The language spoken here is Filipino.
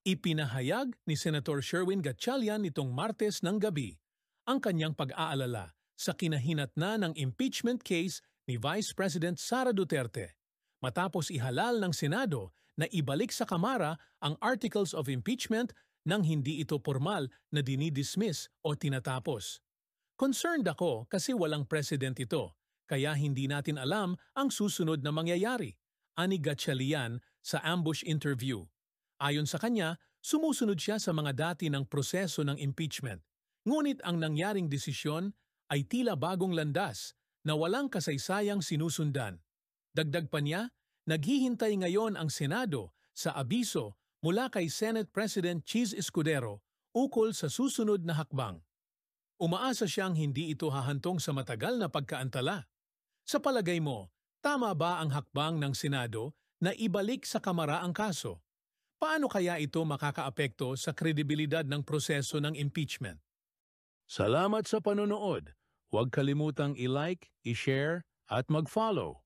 Ipinahayag ni Senator Sherwin Gatchalian nitong Martes ng gabi ang kanyang pag-aalala sa kinahinatnan ng impeachment case ni Vice President Sara Duterte matapos ihalal ng Senado na ibalik sa Kamara ang Articles of Impeachment nang hindi ito formal na dinidismiss o tinatapos. Concerned ako kasi walang president ito, kaya hindi natin alam ang susunod na mangyayari, ani Gatchalian sa ambush interview. Ayon sa kanya, sumusunod siya sa mga dati ng proseso ng impeachment. Ngunit ang nangyaring desisyon ay tila bagong landas na walang kasaysayang sinusundan. Dagdag pa niya, naghihintay ngayon ang Senado sa abiso mula kay Senate President Cheese Escudero ukol sa susunod na hakbang. Umaasa siyang hindi ito hahantong sa matagal na pagkaantala. Sa palagay mo, tama ba ang hakbang ng Senado na ibalik sa Kamara ang kaso? Paano kaya ito makakaapekto sa kredibilidad ng proseso ng impeachment? Salamat sa panonood. Huwag kalimutang i-like, i-share at mag-follow.